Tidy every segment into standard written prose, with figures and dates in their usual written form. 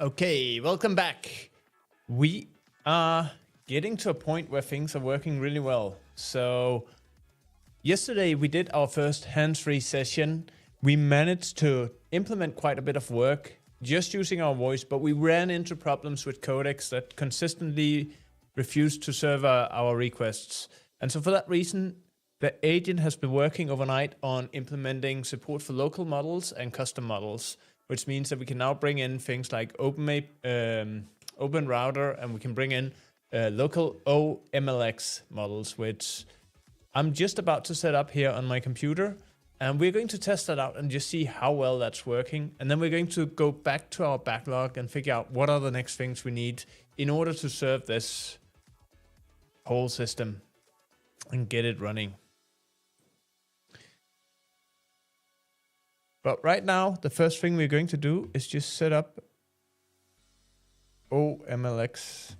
Okay, welcome back. We are getting to a point where things are working really well. So yesterday we did our first hands-free session. We managed to implement quite a bit of work just using our voice, but we ran into problems with codecs that consistently refused to serve our requests. And so for that reason, the agent has been working overnight on implementing support for local models and custom models, which means that we can now bring in things like Open Router, and we can bring in local OMLX models, which I'm just about to set up here on my computer. And we're going to test that out and just see how well that's working. And then we're going to go back to our backlog and figure out what are the next things we need in order to serve this whole system and get it running. But right now, the first thing we're going to do is just set up OMLX.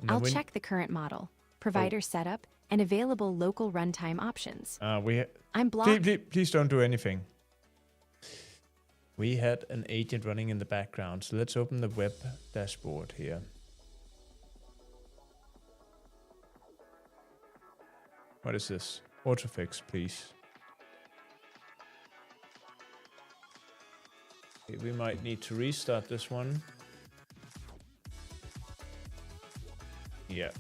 I'll check the current model, provider setup, and available local runtime options. I'm blocked. Please don't do anything. We had an agent running in the background, so let's open the web dashboard here. What is this? Autofix, please. Okay, we might need to restart this one. Yeah.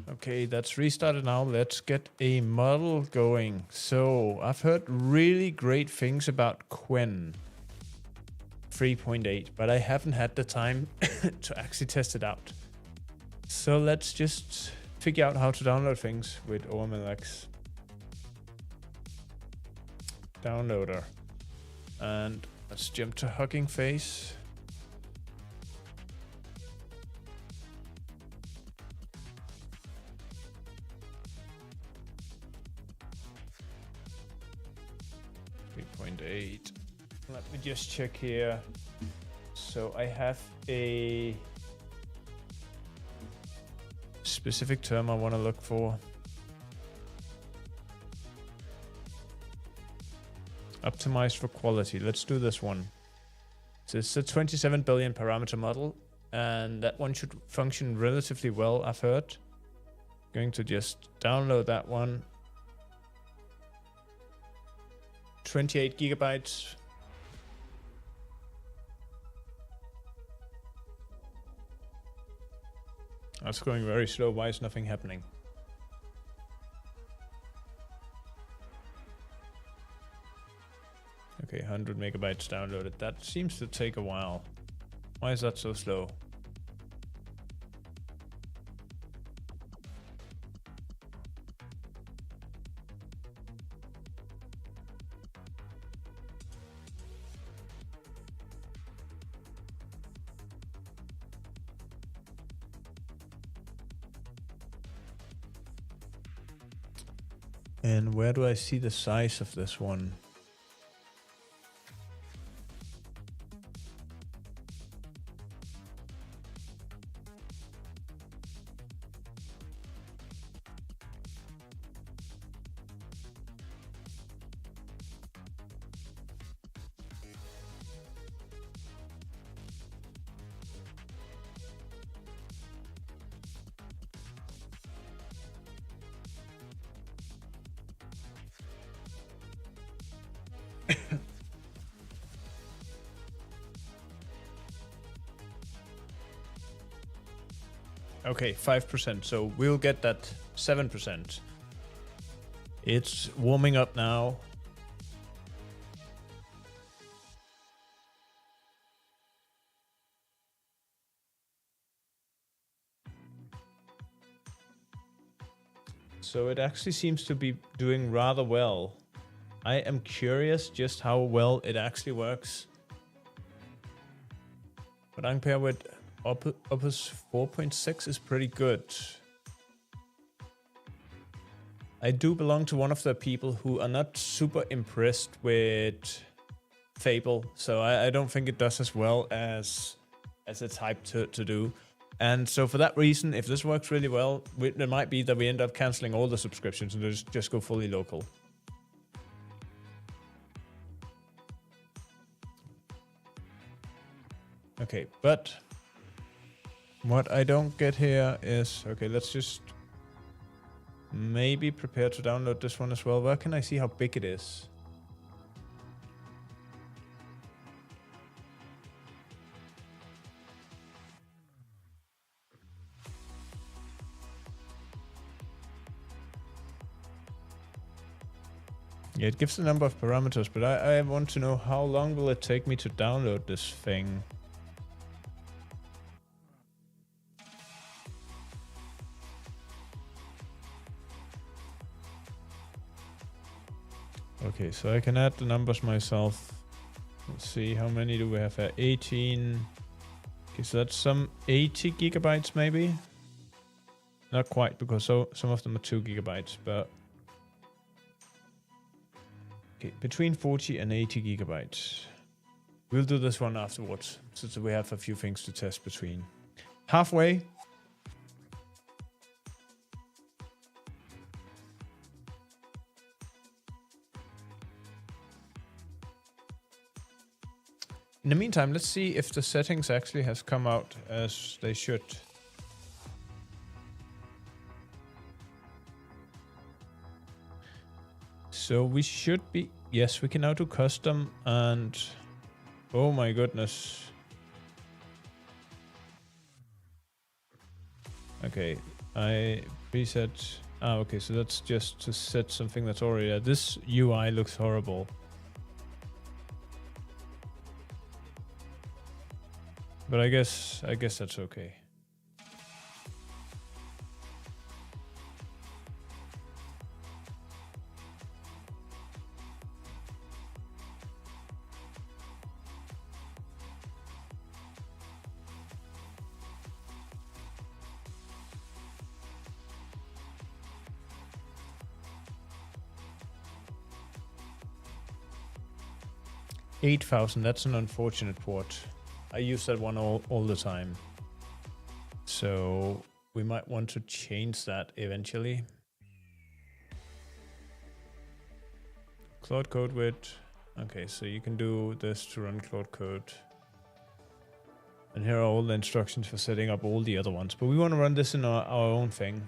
Okay, that's restarted now. Let's get a model going. So I've heard really great things about Qwen 3.8, but I haven't had the time to actually test it out. So let's just figure out how to download things with OMLX. Downloader. And let's jump to Hugging Face. Let me just check here. So I have a specific term I want to look for. Optimized for quality. Let's do this one. So it's a 27 billion parameter model, and that one should function relatively well, I've heard. Going to just download that one. 28 gigabytes. That's going very slow. Why is nothing happening? Okay, 100 megabytes downloaded. That seems to take a while. Why is that so slow? And where do I see the size of this one? Okay, 5%. So we'll get that 7%. It's warming up now. So it actually seems to be doing rather well. I am curious just how well it actually works. But Ampere with Opus 4.6 is pretty good. I do belong to one of the people who are not super impressed with Fable, so I don't think it does as well as it's hyped to do. And so for that reason, if this works really well, it might be that we end up canceling all the subscriptions and just go fully local. Okay, but what I don't get here is, okay, let's just maybe prepare to download this one as well. Where can I see how big it is? Yeah, it gives a number of parameters, but I want to know how long will it take me to download this thing? Okay, so I can add the numbers myself. Let's see, how many do we have here? 18. Okay, so that's some 80 gigabytes maybe? Not quite, because some of them are 2 gigabytes, but... Okay, between 40 and 80 gigabytes. We'll do this one afterwards, so we have a few things to test between. Halfway. In the meantime, let's see if the settings actually has come out as they should. So we should be, yes, we can now do custom and, oh my goodness. Okay, I preset, okay, so that's just to set something that's already there. This UI looks horrible. But I guess that's okay. $8,000, that's an unfortunate port. I use that one all the time. So we might want to change that eventually. Cloud code with, okay, so you can do this to run Cloud code. And here are all the instructions for setting up all the other ones. But we want to run this in our own thing.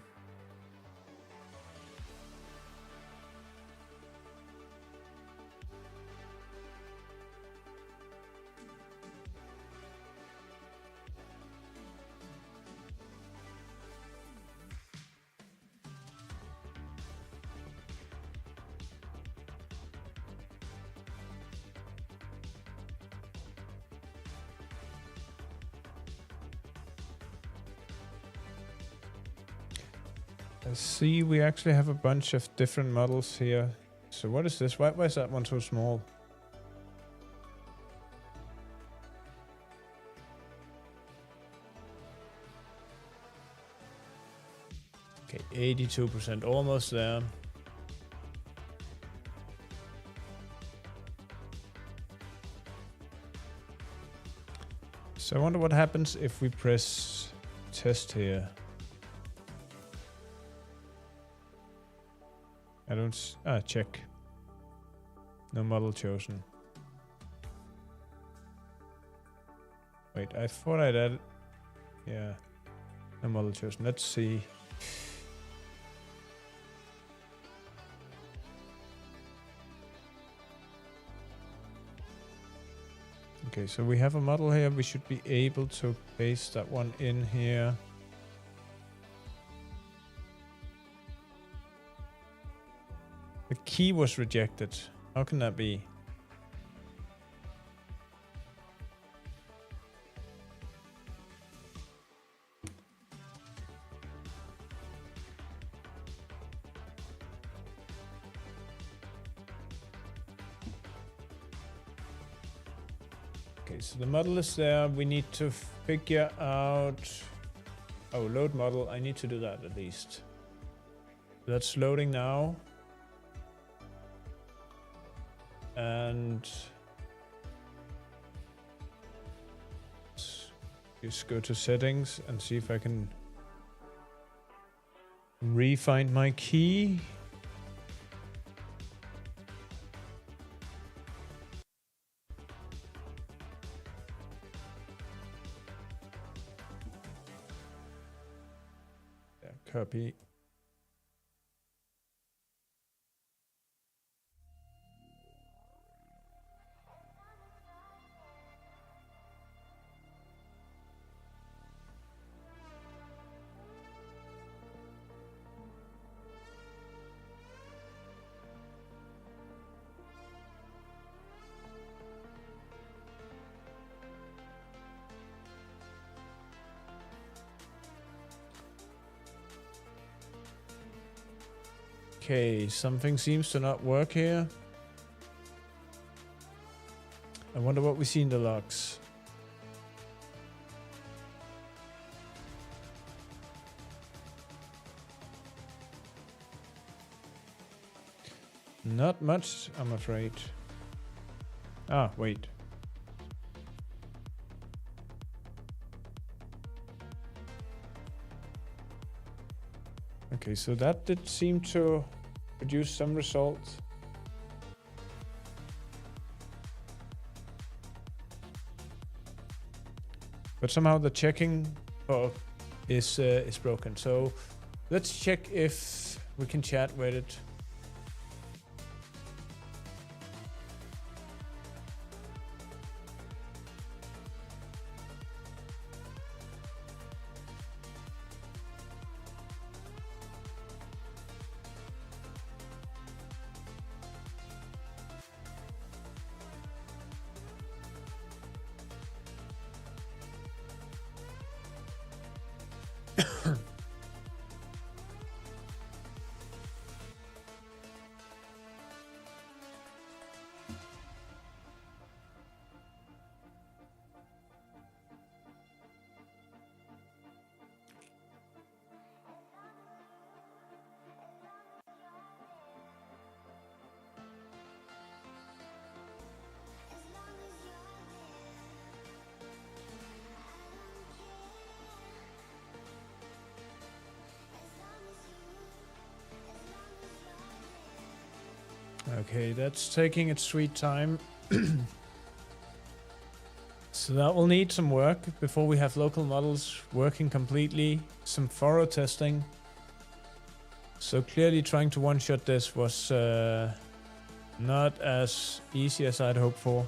I see we actually have a bunch of different models here. So what is this? Why is that one so small? Okay, 82%, almost there. So I wonder what happens if we press test here. I don't... check. No model chosen. Wait, I thought I'd add... Yeah. No model chosen. Let's see. Okay, so we have a model here. We should be able to paste that one in here. The key was rejected. How can that be? Okay, so the model is there. We need to figure out... Oh, load model. I need to do that at least. That's loading now. And... just go to settings and see if I can re-find my key. Copy. Okay, something seems to not work here. I wonder what we see in the logs. Not much, I'm afraid. Ah, wait. Okay, so that did seem to produce some results. But somehow the checking bug is broken. So let's check if we can chat with it. Okay, that's taking its sweet time. So that will need some work before we have local models working completely. Some thorough testing. So clearly trying to one-shot this was not as easy as I'd hoped for.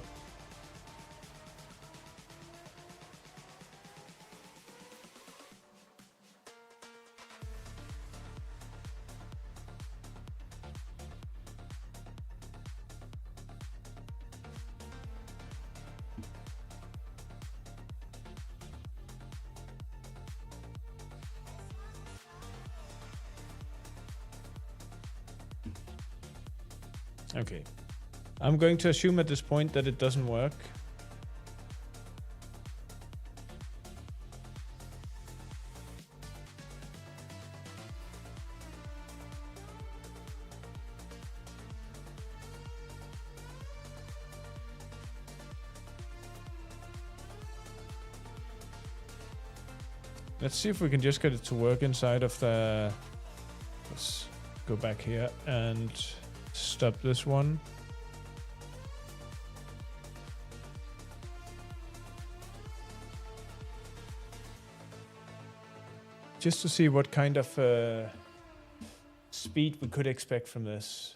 Okay, I'm going to assume at this point that it doesn't work. Let's see if we can just get it to work inside of the... Let's go back here and stop this one. Just to see what kind of speed we could expect from this.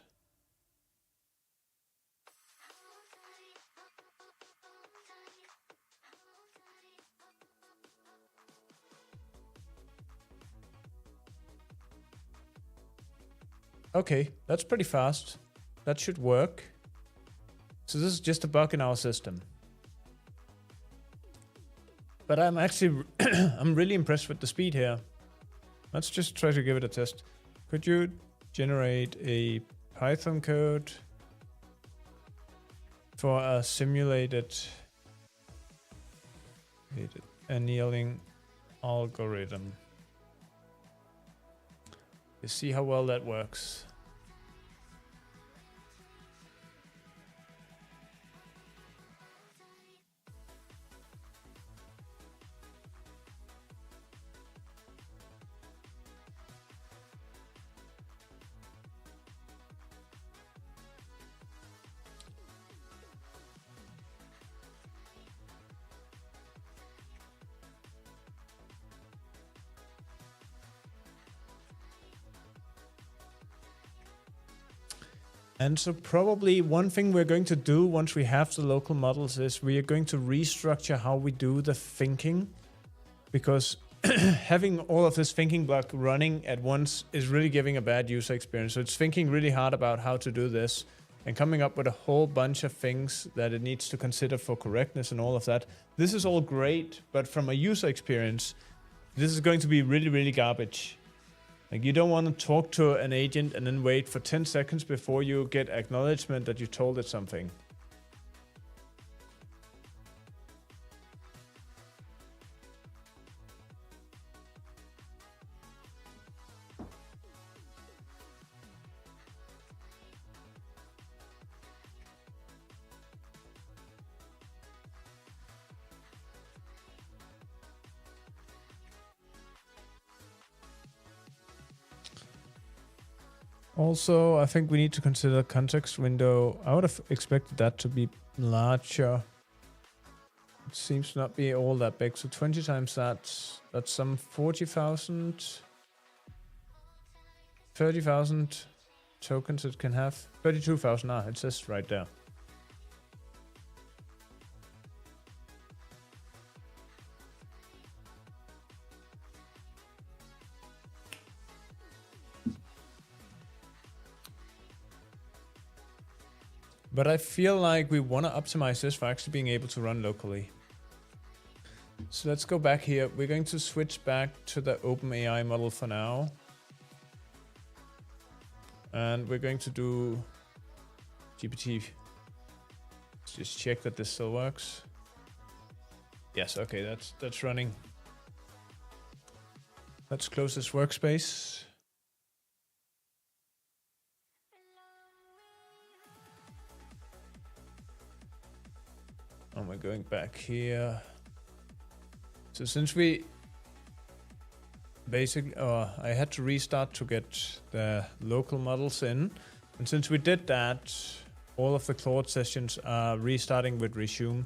Okay, that's pretty fast. That should work. So this is just a bug in our system. But I'm actually, I'm really impressed with the speed here. Let's just try to give it a test. Could you generate a Python code for a simulated annealing algorithm? You see how well that works. And so probably one thing we're going to do once we have the local models is we are going to restructure how we do the thinking, because having all of this thinking block running at once is really giving a bad user experience. So it's thinking really hard about how to do this and coming up with a whole bunch of things that it needs to consider for correctness and all of that. This is all great, but from a user experience, this is going to be really, really garbage. Like, you don't want to talk to an agent and then wait for 10 seconds before you get acknowledgement that you told it something. Also, I think we need to consider context window. I would have expected that to be larger. It seems to not be all that big. So 20 times that's some 40,000, 30,000 tokens it can have. 32,000, it says right there. But I feel like we want to optimize this for actually being able to run locally. So let's go back here. We're going to switch back to the OpenAI model for now. And we're going to do GPT. Let's just check that this still works. Yes, okay, that's running. Let's close this workspace. And we're going back here. So since we basically, I had to restart to get the local models in. And since we did that, all of the Claude sessions are restarting with resume.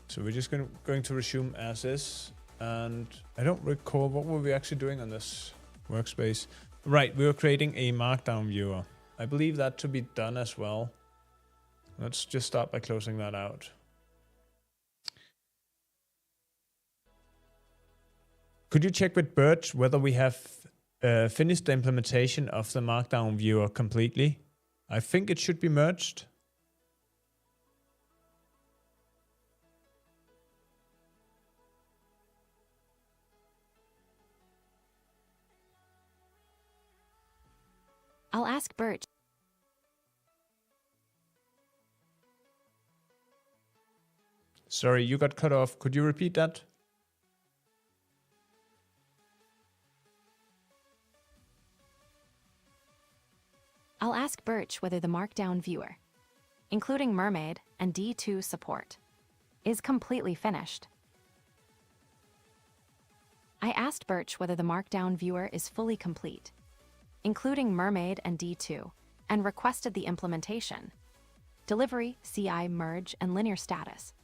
So we're just going to resume as is. And I don't recall, what were we actually doing on this workspace? Right, we were creating a markdown viewer. I believe that to be done as well. Let's just start by closing that out. Could you check with Birch whether we have finished the implementation of the markdown viewer completely? I think it should be merged. I'll ask Birch. Sorry, you got cut off. Could you repeat that? I'll ask Birch whether the Markdown viewer, including Mermaid and D2 support, is completely finished. I asked Birch whether the Markdown viewer is fully complete, including Mermaid and D2, and requested the implementation, delivery, CI, merge, and linear status.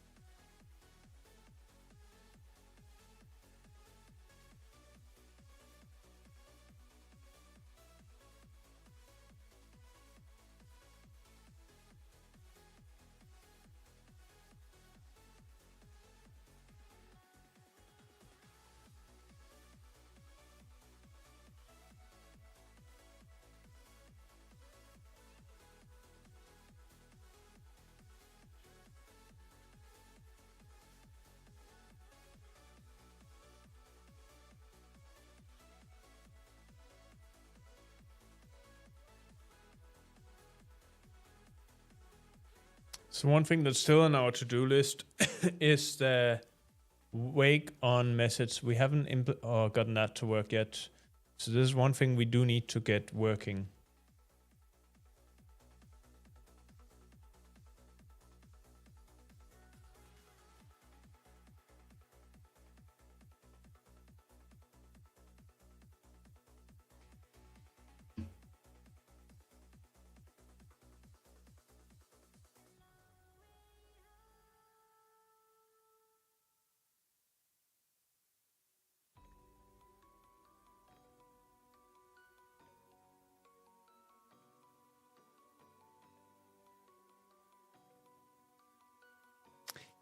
So one thing that's still on our to-do list is the wake on message. We haven't gotten that to work yet. So this is one thing we do need to get working.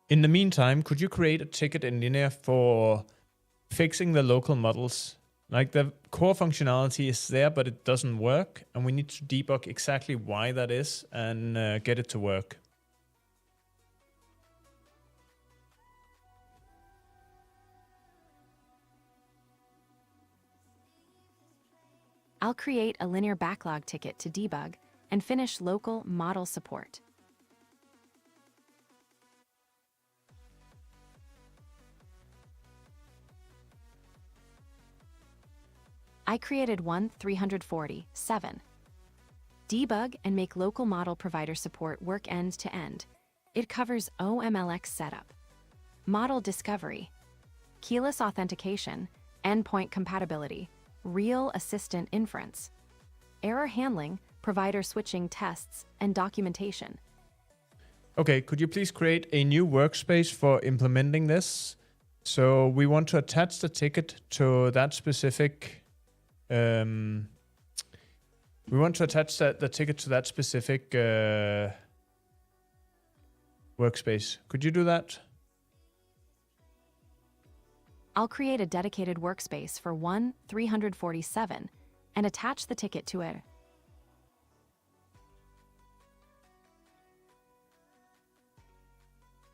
In the meantime, could you create a ticket in Linear for fixing the local models? Like the core functionality is there, but it doesn't work. And we need to debug exactly why that is and get it to work. I'll create a linear backlog ticket to debug and finish local model support. I created one 347. Debug and make local model provider support work end to end. It covers OMLX setup, model discovery, keyless authentication, endpoint compatibility, real assistant inference, error handling, provider switching tests, and documentation. Okay, could you please create a new workspace for implementing this? So we want to attach the ticket to that specific we want to attach the ticket to that specific workspace. Could you do that? I'll create a dedicated workspace for one 347 and attach the ticket to it.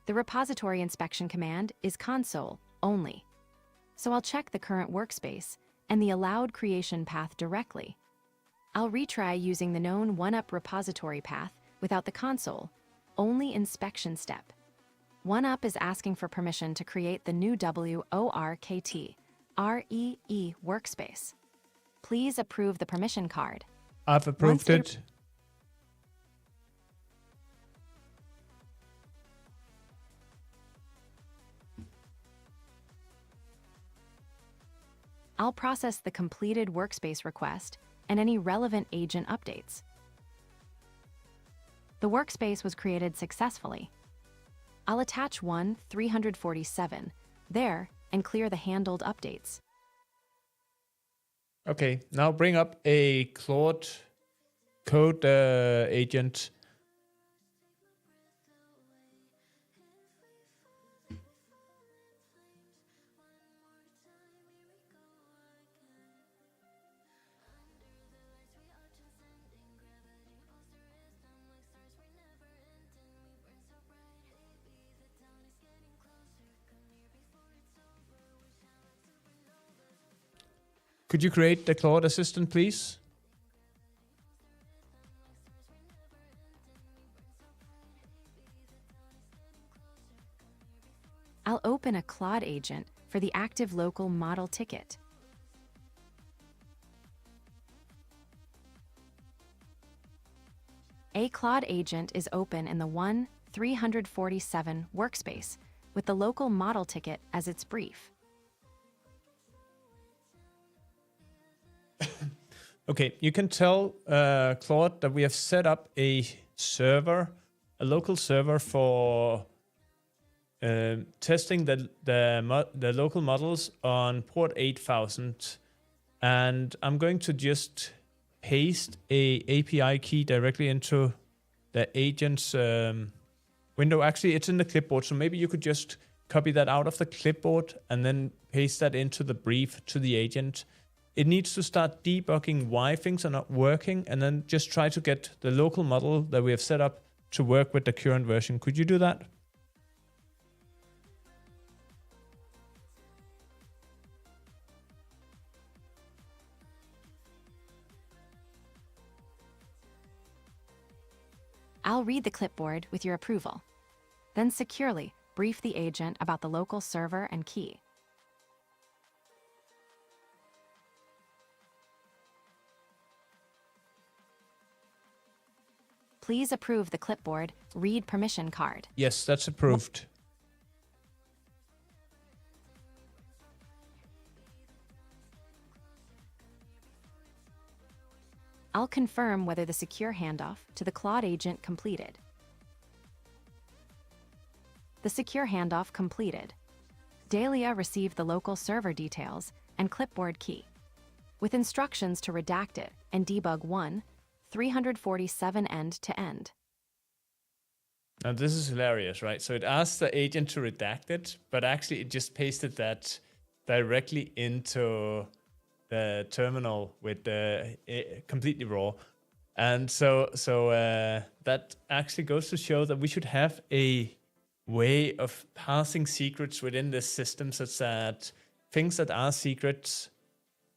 The repository inspection command is console only, so I'll check the current workspace and the allowed creation path directly. I'll retry using the known Wonop repository path without the console, only inspection step. Wonop is asking for permission to create the new WORKT REE workspace. Please approve the permission card. I've approved it. I'll process the completed workspace request and any relevant agent updates. The workspace was created successfully. I'll attach one 347 there and clear the handled updates. Okay, now bring up a Claude code agent. Could you create the Claude assistant, please? I'll open a Claude agent for the active local model ticket. A Claude agent is open in the 347 workspace with the local model ticket as its brief. Okay, you can tell Claude that we have set up a server, a local server for testing the local models on port 8000. And I'm going to just paste a API key directly into the agent's window. Actually, it's in the clipboard, so maybe you could just copy that out of the clipboard and then paste that into the brief to the agent. It needs to start debugging why things are not working and then just try to get the local model that we have set up to work with the current version. Could you do that? I'll read the clipboard with your approval. Then securely brief the agent about the local server and key. Please approve the clipboard read permission card. Yes, that's approved. I'll confirm whether the secure handoff to the Claude agent completed. The secure handoff completed. Dahlia received the local server details and clipboard key, with instructions to redact it and debug 347 end-to-end. Now this is hilarious, right? So it asks the agent to redact it, but actually it just pasted that directly into the terminal with the completely raw. And so that actually goes to show that we should have a way of passing secrets within this system such that things that are secrets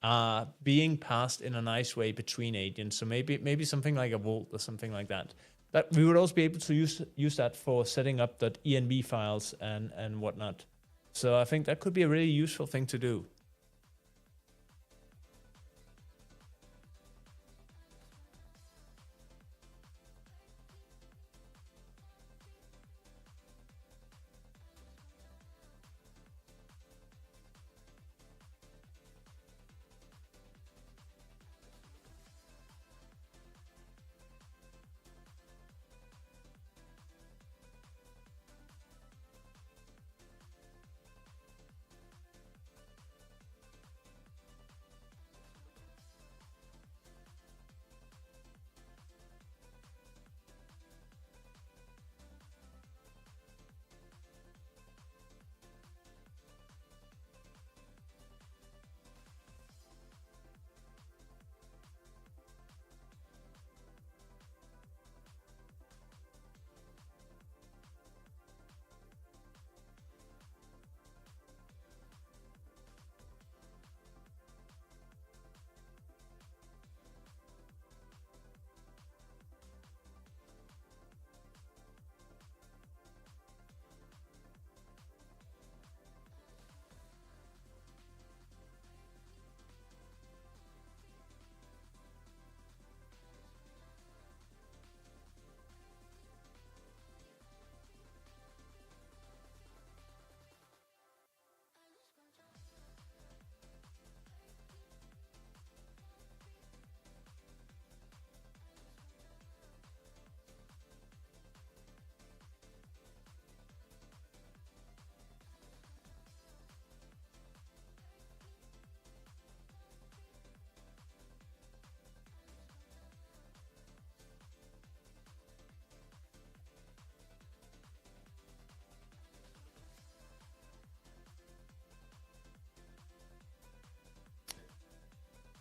are being passed in a nice way between agents. So maybe something like a vault or something like that. But we would also be able to use that for setting up .env files and whatnot. So I think that could be a really useful thing to do.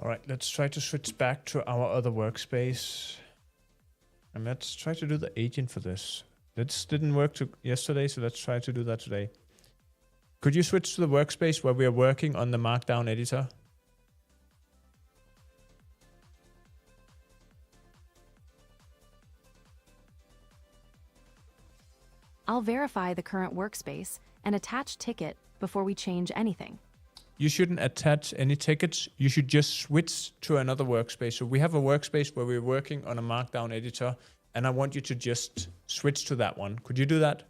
All right, let's try to switch back to our other workspace. And let's try to do the agent for this. This didn't work yesterday, so let's try to do that today. Could you switch to the workspace where we are working on the Markdown editor? I'll verify the current workspace and attach ticket before we change anything. You shouldn't attach any tickets. You should just switch to another workspace. So we have a workspace where we're working on a Markdown editor, and I want you to just switch to that one. Could you do that?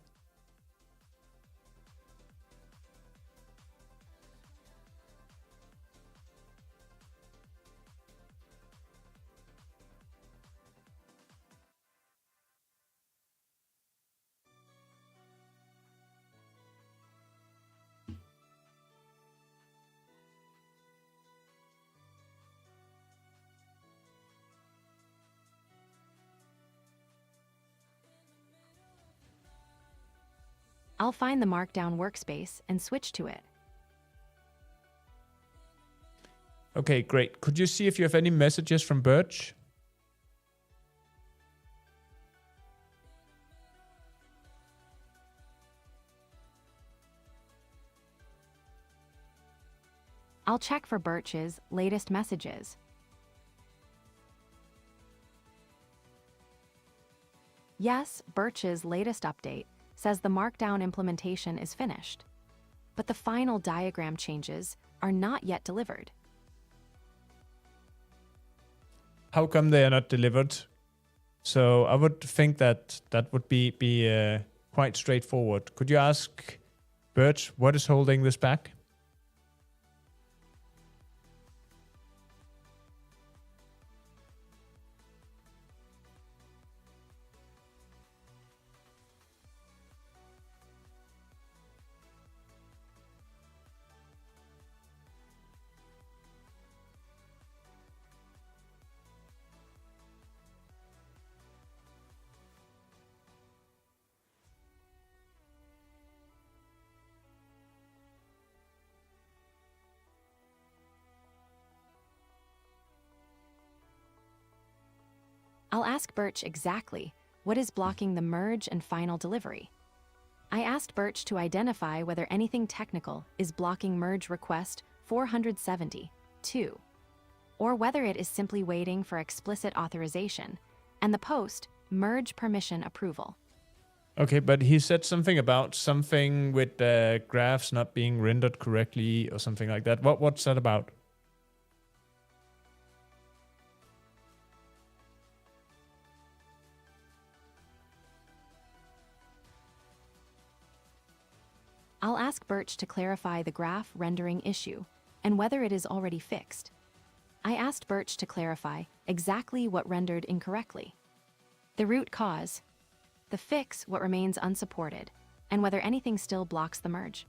I'll find the Markdown workspace and switch to it. Okay, great. Could you see if you have any messages from Birch? I'll check for Birch's latest messages. Yes, Birch's latest update says the Markdown implementation is finished, but the final diagram changes are not yet delivered. How come they are not delivered? So I would think that that would be quite straightforward. Could you ask Birch what is holding this back? I'll ask Birch exactly what is blocking the merge and final delivery. I asked Birch to identify whether anything technical is blocking merge request 472, or whether it is simply waiting for explicit authorization and the post merge permission approval. Okay, but he said something about something with the graphs not being rendered correctly or something like that. What's that about? I'll ask Birch to clarify the graph rendering issue and whether it is already fixed. I asked Birch to clarify exactly what rendered incorrectly, the root cause, the fix what remains unsupported, and whether anything still blocks the merge.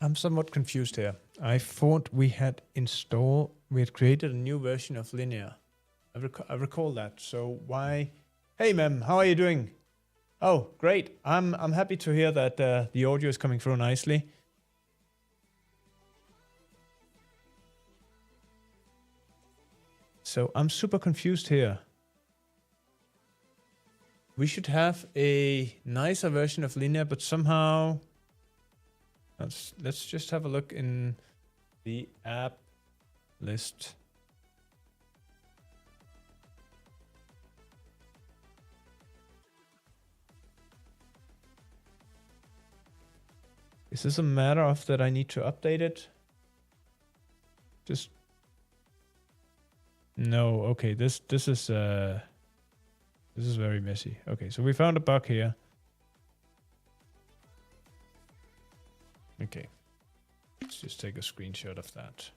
I'm somewhat confused here. I thought we had created a new version of Linear. I recall that. So why? Hey, ma'am, how are you doing? Oh, great. I'm happy to hear that the audio is coming through nicely. So I'm super confused here. We should have a nicer version of Linear, but somehow... Let's just have a look in the app list. Is this a matter of that I need to update it? Just no. Okay, this is very messy. Okay, so we found a bug here. Okay, let's just take a screenshot of that.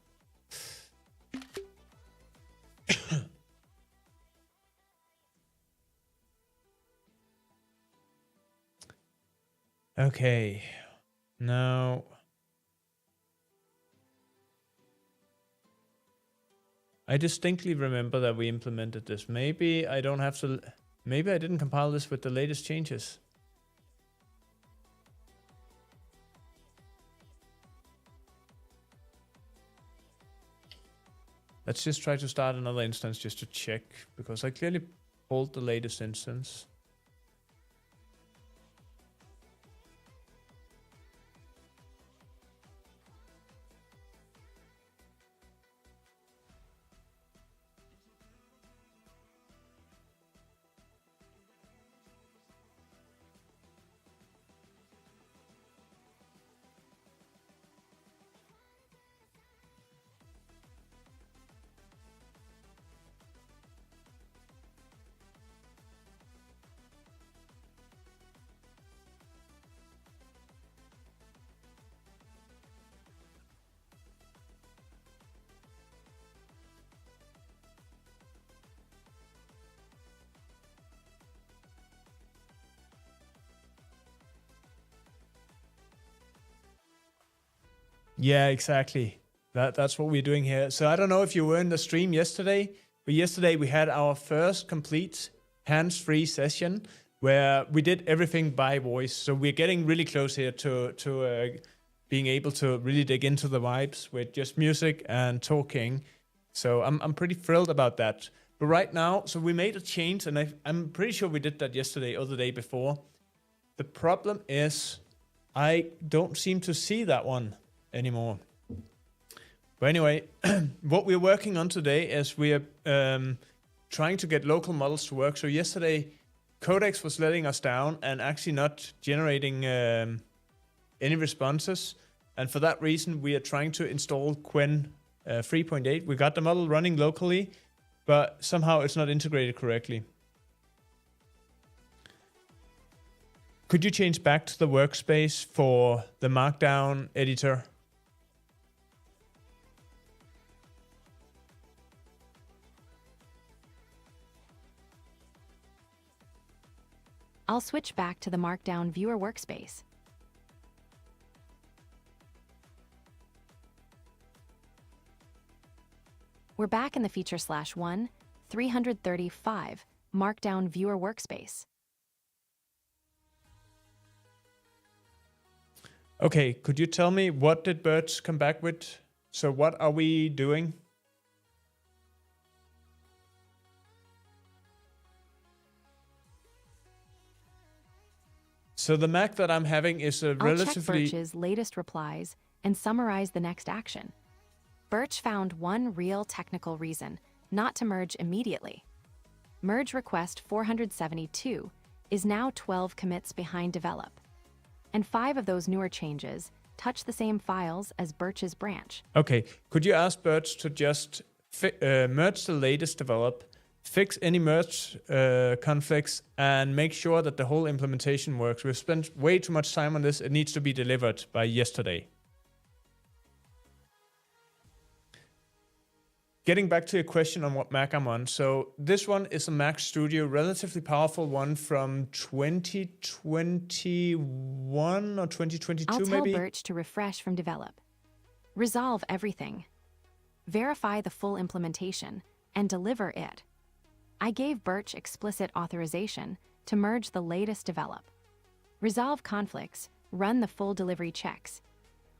Okay, now I distinctly remember that we implemented this. Maybe I don't have to. Maybe I didn't compile this with the latest changes. Let's just try to start another instance just to check, because I clearly pulled the latest instance. Yeah, exactly. That's what we're doing here. So I don't know if you were in the stream yesterday, but yesterday we had our first complete hands-free session where we did everything by voice. So we're getting really close here to being able to really dig into the vibes with just music and talking. So I'm pretty thrilled about that. But right now, so we made a change, and I'm pretty sure we did that yesterday or the day before. The problem is I don't seem to see that one anymore. But anyway, what we're working on today is we are trying to get local models to work. So yesterday, Codex was letting us down and actually not generating any responses. And for that reason, we are trying to install Qwen 3.8. We got the model running locally, but somehow it's not integrated correctly. Could you change back to the workspace for the Markdown editor? I'll switch back to the Markdown viewer workspace. We're back in the feature /1, 335 Markdown viewer workspace. Okay, could you tell me what did Birch come back with? So what are we doing? So the Mac that I'm having is a relatively... I'll check Birch's latest replies and summarize the next action. Birch found one real technical reason not to merge immediately. Merge request 472 is now 12 commits behind develop, and 5 of those newer changes touch the same files as Birch's branch. Okay, could you ask Birch to just merge the latest develop, fix any merge conflicts, and make sure that the whole implementation works? We've spent way too much time on this. It needs to be delivered by yesterday. Getting back to your question on what Mac I'm on. So this one is a Mac Studio, relatively powerful one from 2021 or 2022 I'll maybe. tell Birch to refresh from develop. Resolve everything. Verify the full implementation and deliver it. I gave Birch explicit authorization to merge the latest develop. Resolve conflicts, run the full delivery checks.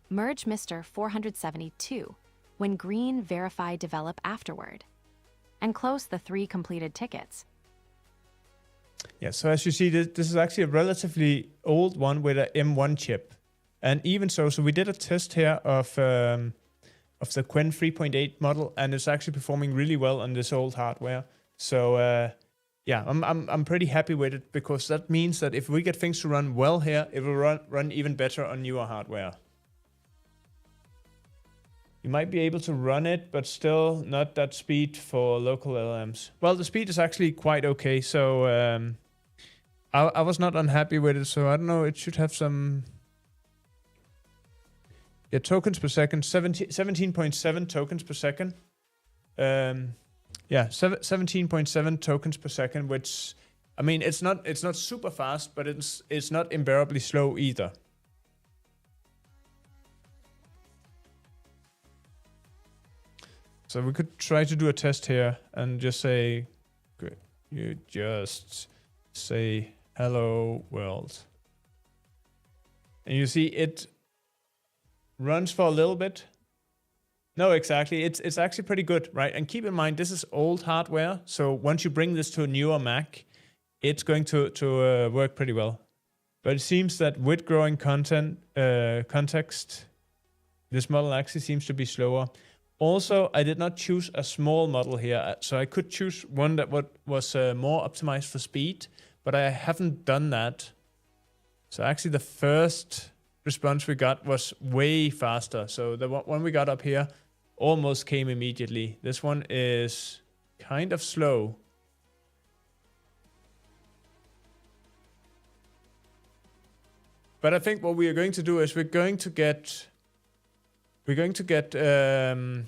Merge Mr. 472 when green, verify develop afterward. And close the 3 completed tickets. Yeah, so as you see, this is actually a relatively old one with an M1 chip. And even so we did a test here of the Qwen 3.8 model, and it's actually performing really well on this old hardware. So yeah, I'm pretty happy with it, because that means that if we get things to run well here, it will run even better on newer hardware. You might be able to run it, but still not that speed for local LLMs. Well, the speed is actually quite okay, so I was not unhappy with it, so I don't know, it should have some... Yeah, tokens per second, 17.7 tokens per second. Yeah, 17.7 tokens per second, which, I mean, it's not super fast, but it's not unbearably slow either. So we could try to do a test here and just say, you just say hello world. And you see it runs for a little bit. No, exactly. It's actually pretty good, right? And keep in mind, this is old hardware. So once you bring this to a newer Mac, it's going to work pretty well. But it seems that with growing context, this model actually seems to be slower. Also, I did not choose a small model here, so I could choose one that was more optimized for speed, but I haven't done that. So actually the first response we got was way faster. So the one we got up here almost came immediately. This one is kind of slow. But I think what we are going to do is we're going to get the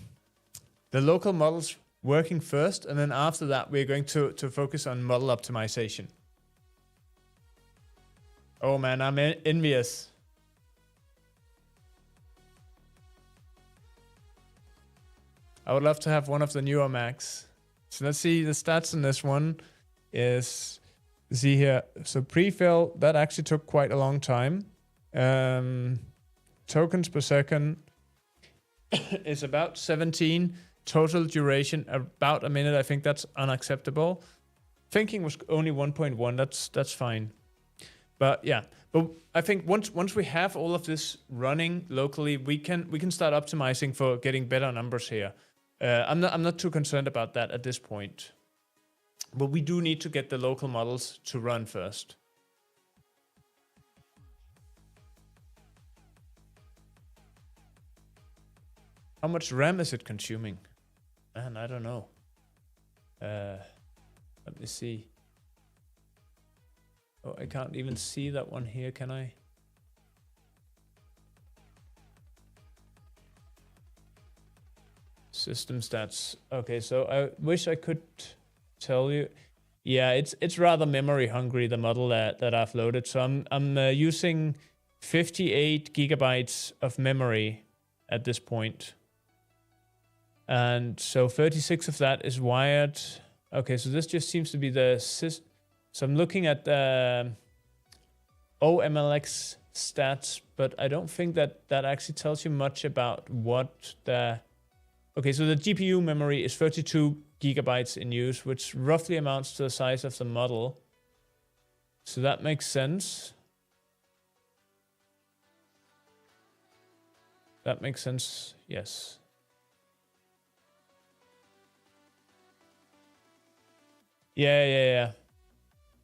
local models working first, and then after that we're going to focus on model optimization. Oh man, I'm envious. I would love to have one of the newer Macs. So let's see the stats on this one is, see here. So pre-fill, that actually took quite a long time. Tokens per second is about 17. Total duration, about a minute. I think that's unacceptable. Thinking was only 1.1. That's fine. But yeah, but I think once we have all of this running locally, we can start optimizing for getting better numbers here. I'm not too concerned about that at this point. But we do need to get the local models to run first. How much RAM is it consuming? Man, I don't know. Let me see. Oh, I can't even see that one here, can I? System stats. Okay, so I wish I could tell you. Yeah, it's rather memory hungry, the model that I've loaded. So I'm using 58 gigabytes of memory at this point. And so 36 of that is wired. Okay, so this just seems to be the system. So I'm looking at the OMLX stats, but I don't think that actually tells you much about what the... Okay, so the GPU memory is 32 gigabytes in use, which roughly amounts to the size of the model. So that makes sense. That makes sense, yes. Yeah.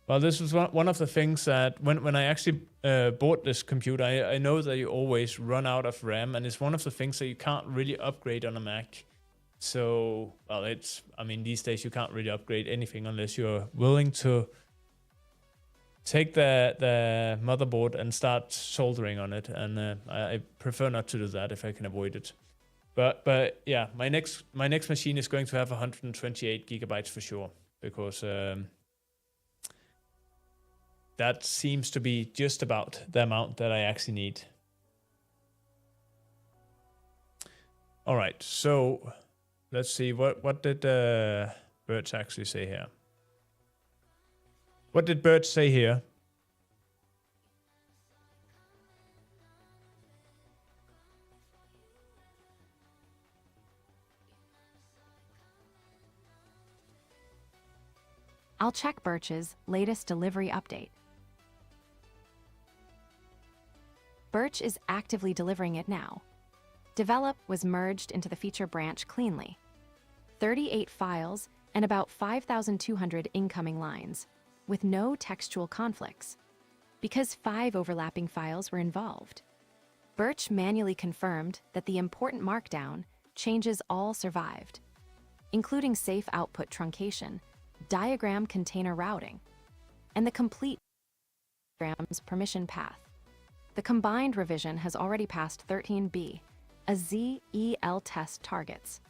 Well, this was one of the things that when I actually bought this computer, I know that you always run out of RAM, and it's one of the things that you can't really upgrade on a Mac. So, well, I mean, these days you can't really upgrade anything unless you're willing to take the motherboard and start soldering on it. And I prefer not to do that if I can avoid it. But yeah, my next machine is going to have 128 gigabytes for sure, because that seems to be just about the amount that I actually need. All right, so let's see, what did Birch actually say here? What did Birch say here? I'll check Birch's latest delivery update. Birch is actively delivering it now. Develop was merged into the feature branch cleanly. 38 files and about 5,200 incoming lines, with no textual conflicts, because 5 overlapping files were involved. Birch manually confirmed that the important markdown changes all survived, including safe output truncation, diagram container routing, and the complete diagram's permission path. The combined revision has already passed 13B, a ZEL test targets.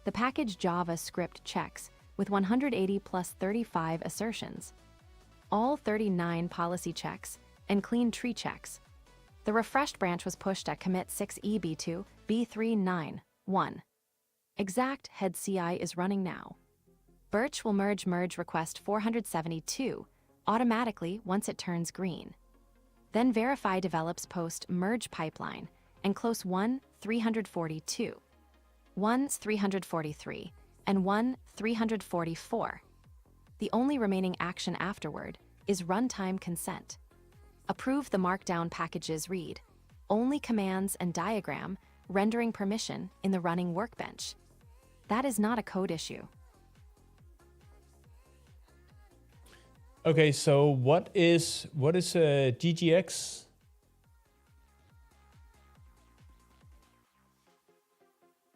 The package Java script checks with 180 plus 35 assertions, all 39 policy checks, and clean tree checks. The refreshed branch was pushed at commit 6EB2 B391. Exact head CI is running now. Birch will merge request 472 automatically once it turns green. Then verify develops post merge pipeline and close 1 342. one's 343, and one 344. The only remaining action afterward is runtime consent. Approve the Markdown package's read, only commands and diagram, rendering permission in the running workbench. That is not a code issue. Okay, so what is DGX?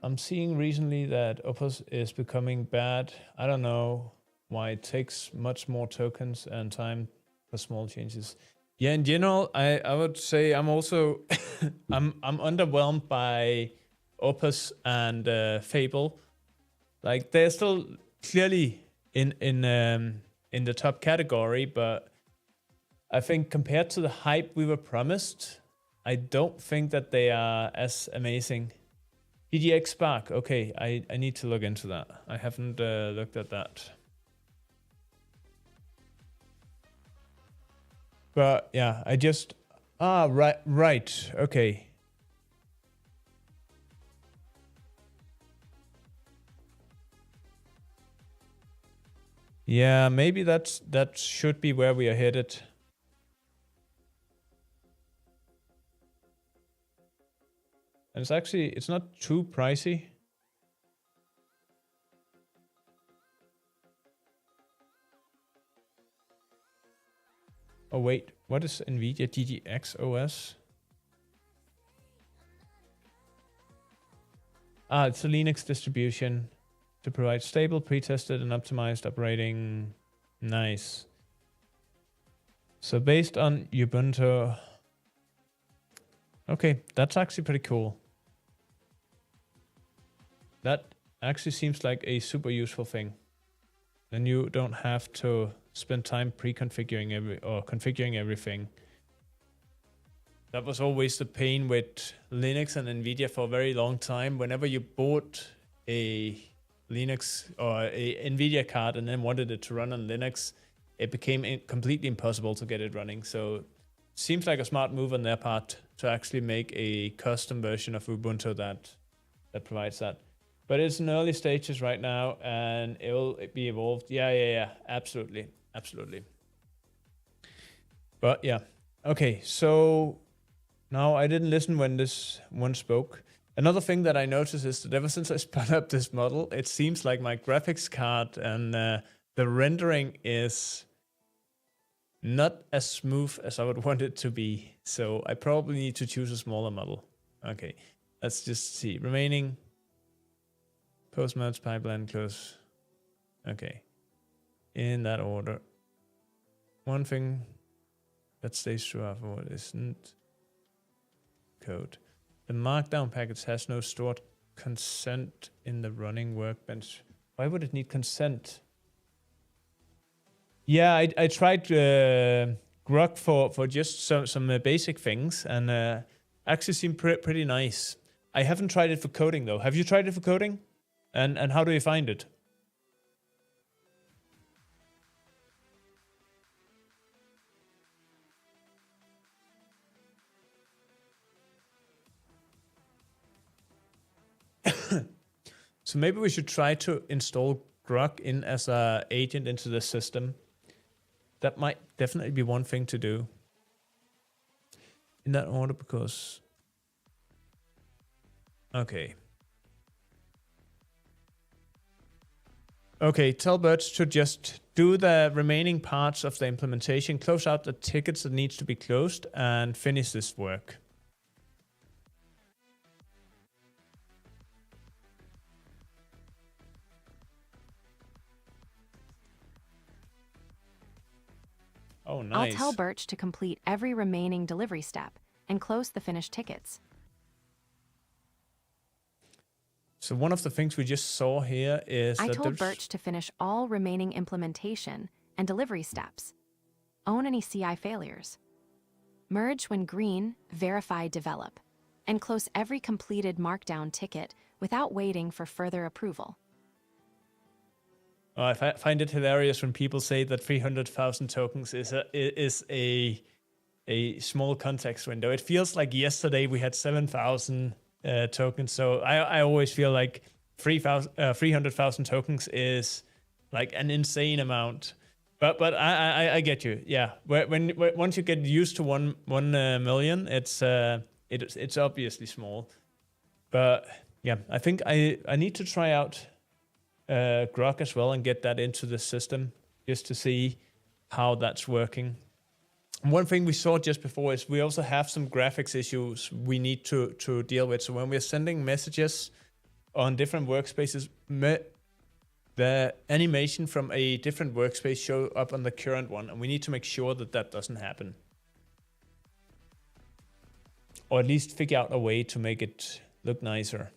I'm seeing recently that Opus is becoming bad. I don't know why it takes much more tokens and time for small changes. Yeah, in general, I would say I'm also I'm underwhelmed by Opus and Fable. Like they're still clearly in the top category, but I think compared to the hype we were promised, I don't think that they are as amazing. DGX Spark, okay, I need to look into that. I haven't looked at that. But yeah, I just right, okay. Yeah, maybe that should be where we are headed. And it's not too pricey. Oh wait, what is NVIDIA DGX OS? It's a Linux distribution to provide stable, pre-tested, and optimized operating. Nice. So based on Ubuntu. Okay, that's actually pretty cool. That actually seems like a super useful thing. Then you don't have to spend time pre-configuring configuring everything. That was always the pain with Linux and NVIDIA for a very long time. Whenever you bought a Linux or a NVIDIA card and then wanted it to run on Linux, it became completely impossible to get it running. So it seems like a smart move on their part to actually make a custom version of Ubuntu that provides that. But it's in early stages right now, and it will be evolved. Yeah, absolutely. But yeah, okay, so now I didn't listen when this one spoke. Another thing that I noticed is that ever since I spun up this model, it seems like my graphics card and the rendering is not as smooth as I would want it to be. So I probably need to choose a smaller model. Okay, let's just see. Remaining post-merge pipeline close. Okay, in that order. One thing that stays true afterward isn't code. The markdown package has no stored consent in the running workbench. Why would it need consent? Yeah, I tried Grok for just some basic things, and actually seemed pretty nice. I haven't tried it for coding though. Have you tried it for coding? And how do you find it? So maybe we should try to install Grok in as an agent into the system. That might definitely be one thing to do. In that order, because... Okay. Okay, tell Birch to just do the remaining parts of the implementation, close out the tickets that needs to be closed, and finish this work. Oh, nice. I'll tell Birch to complete every remaining delivery step and close the finished tickets. So one of the things we just saw here is I that told Birch to finish all remaining implementation and delivery steps. Own any CI failures. Merge when green, verify, develop, and close every completed markdown ticket without waiting for further approval. I find it hilarious when people say that 300,000 tokens is a small context window. It feels like yesterday we had 7,000 tokens. So I always feel like 300,000 tokens is like an insane amount. But I get you. Yeah. When once you get used to 1 million, it's obviously small. But yeah, I think I need to try out Grok as well and get that into the system just to see how that's working. One thing we saw just before is we also have some graphics issues we need to deal with. So when we're sending messages on different workspaces, the animation from a different workspace show up on the current one, and we need to make sure that that doesn't happen. Or at least figure out a way to make it look nicer.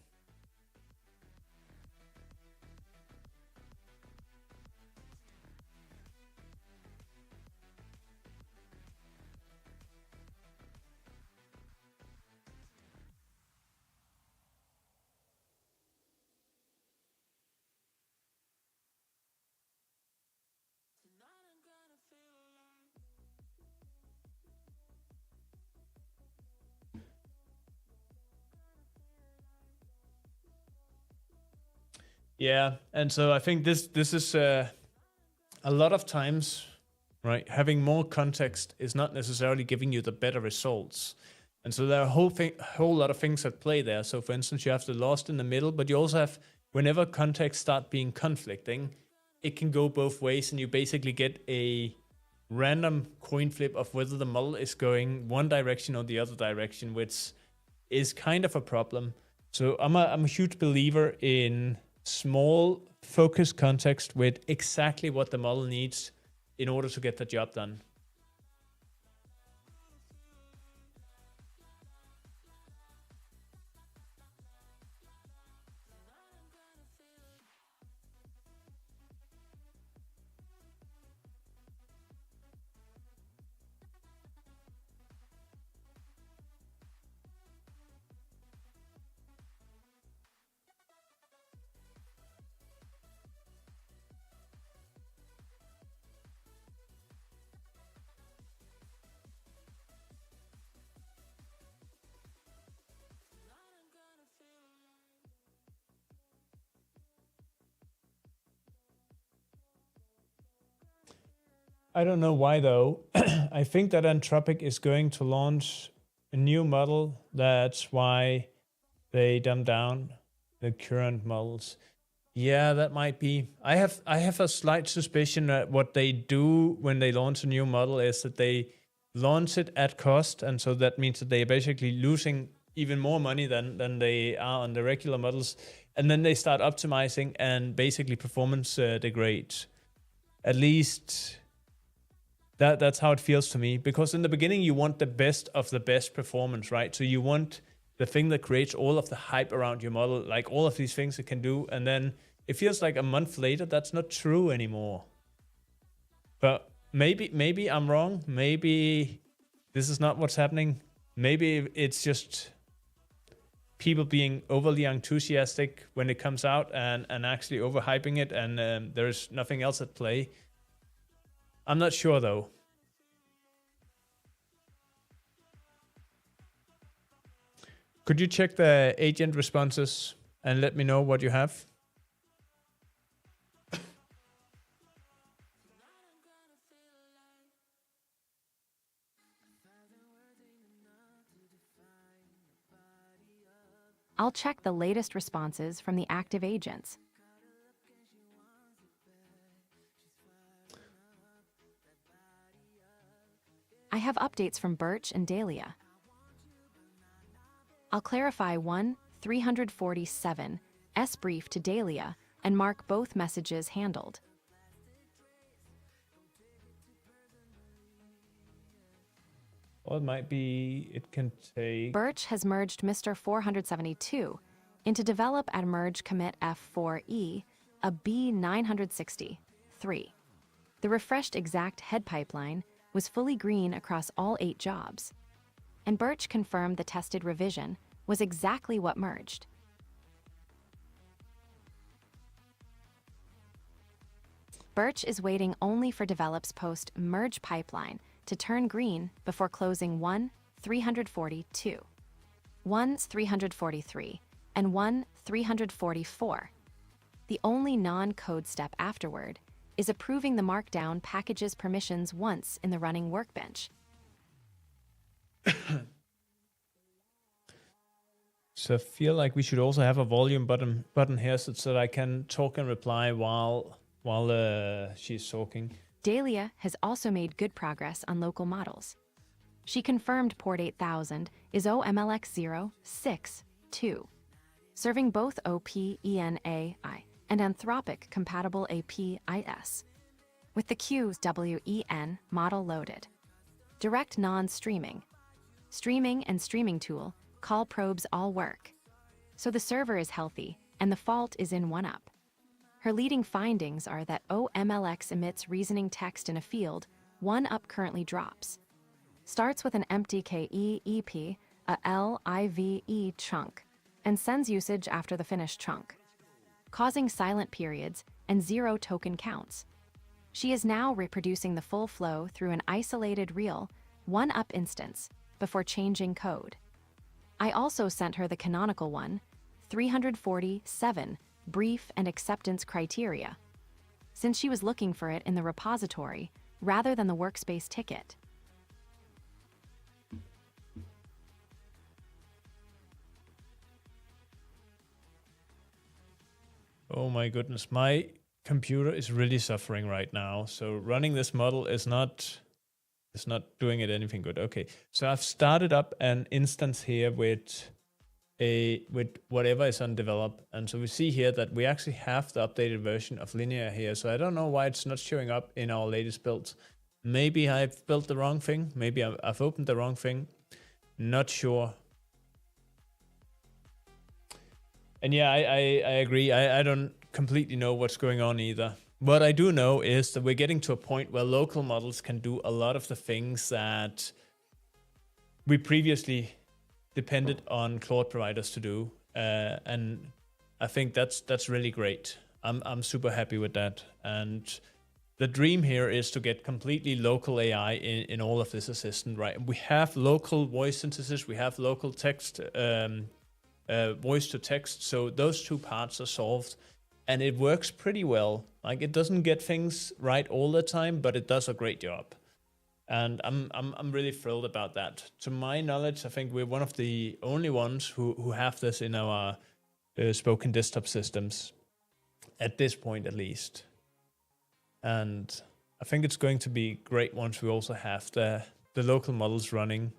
Yeah, and so I think this is a lot of times, right? Having more context is not necessarily giving you the better results, and so there are a whole lot of things at play there. So, for instance, you have the lost in the middle, but you also have whenever context start being conflicting, it can go both ways, and you basically get a random coin flip of whether the model is going one direction or the other direction, which is kind of a problem. So I'm a huge believer in small focused context with exactly what the model needs in order to get the job done. I don't know why though. I think that Anthropic is going to launch a new model. That's why they dumb down the current models. Yeah, that might be. I have a slight suspicion that what they do when they launch a new model is that they launch it at cost, and so that means that they're basically losing even more money than they are on the regular models, and then they start optimizing and basically performance degrades. At least that's how it feels to me, because in the beginning you want the best of the best performance, right? So you want the thing that creates all of the hype around your model, like all of these things it can do, and then it feels like a month later that's not true anymore. But maybe I'm wrong. Maybe this is not what's happening. Maybe it's just people being overly enthusiastic when it comes out and actually overhyping it, and there's nothing else at play. I'm not sure though. Could you check the agent responses and let me know what you have? I'll check the latest responses from the active agents. I have updates from Birch and Dahlia. I'll clarify 347 S-brief to Dahlia and mark both messages handled. Well, it might be, it can take... Birch has merged Mr. 472 into develop at merge commit F4E, a B963. The refreshed exact head pipeline was fully green across all 8 jobs, and Birch confirmed the tested revision was exactly what merged. Birch is waiting only for develop's post merge pipeline to turn green before closing 342, 343, and one 344. The only non-code step afterward is approving the Markdown package's permissions once in the running workbench. So I feel like we should also have a volume button here so that I can talk and reply while she's talking. Dahlia has also made good progress on local models. She confirmed port 8000 is OMLX062, serving both OPENAI and Anthropic compatible APIs, with the QWEN model loaded. Direct non-streaming, streaming and streaming tool, call probes all work. So the server is healthy and the fault is in Wonop. Her leading findings are that OMLX emits reasoning text in a field, Wonop currently drops. Starts with an empty KEEP, a LIVE chunk, and sends usage after the finished chunk, causing silent periods and 0 token counts. She is now reproducing the full flow through an isolated real Wonop instance before changing code. I also sent her the canonical one, 347, brief and acceptance criteria, since she was looking for it in the repository rather than the workspace ticket. Oh my goodness, my computer is really suffering right now. So running this model is not doing it anything good. Okay, so I've started up an instance here with whatever is undeveloped, and so we see here that we actually have the updated version of Linear here. So I don't know why it's not showing up in our latest builds. Maybe I've built the wrong thing. Maybe I've opened the wrong thing. Not sure. And yeah, I agree. I don't completely know what's going on either. What I do know is that we're getting to a point where local models can do a lot of the things that we previously depended on cloud providers to do. And I think that's really great. I'm super happy with that. And the dream here is to get completely local AI in all of this assistant, right? We have local voice synthesis, we have local text, voice to text. So those two parts are solved and it works pretty well. Like, it doesn't get things right all the time, but it does a great job. And I'm really thrilled about that. To my knowledge, I think we're one of the only ones who have this in our spoken desktop systems at this point, at least. And I think it's going to be great once we also have the local models running.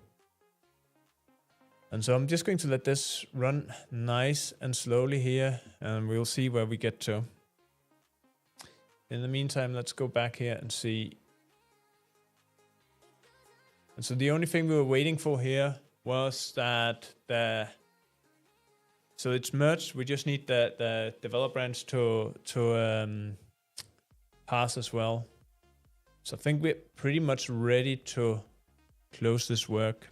And so I'm just going to let this run nice and slowly here, and we'll see where we get to. In the meantime, let's go back here and see. And so the only thing we were waiting for here was that so it's merged. We just need the develop branch to pass as well. So I think we're pretty much ready to close this work.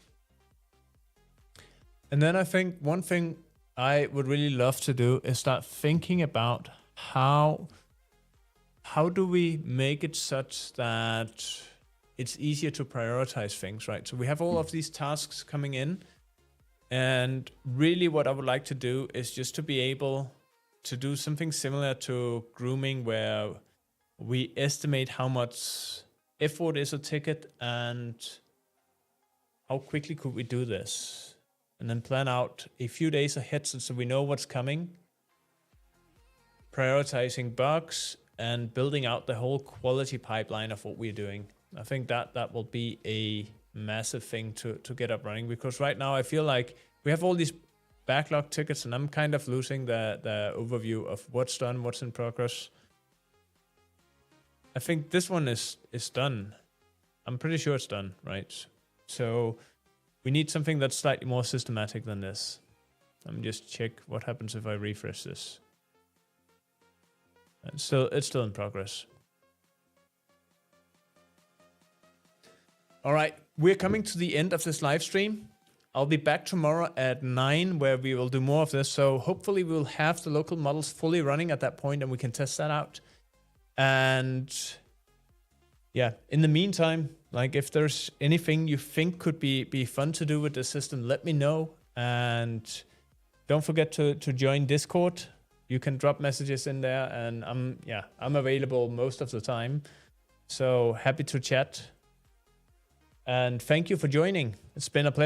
And then I think one thing I would really love to do is start thinking about how do we make it such that it's easier to prioritize things, right? So we have all of these tasks coming in, and really what I would like to do is just to be able to do something similar to grooming, where we estimate how much effort is a ticket and how quickly could we do this, and then plan out a few days ahead so we know what's coming, prioritizing bugs and building out the whole quality pipeline of what we're doing. I think that will be a massive thing to get up running, because right now I feel like we have all these backlog tickets and I'm kind of losing the overview of what's done, what's in progress. I think this one is done. I'm pretty sure it's done, right? So we need something that's slightly more systematic than this. Let me just check what happens if I refresh this. It's still in progress. All right, we're coming to the end of this live stream. I'll be back tomorrow at 9 where we will do more of this. So hopefully we'll have the local models fully running at that point and we can test that out. And yeah, in the meantime, like, if there's anything you think could be fun to do with the system, let me know. And don't forget to join Discord. You can drop messages in there, and I'm available most of the time. So happy to chat. And thank you for joining. It's been a pleasure.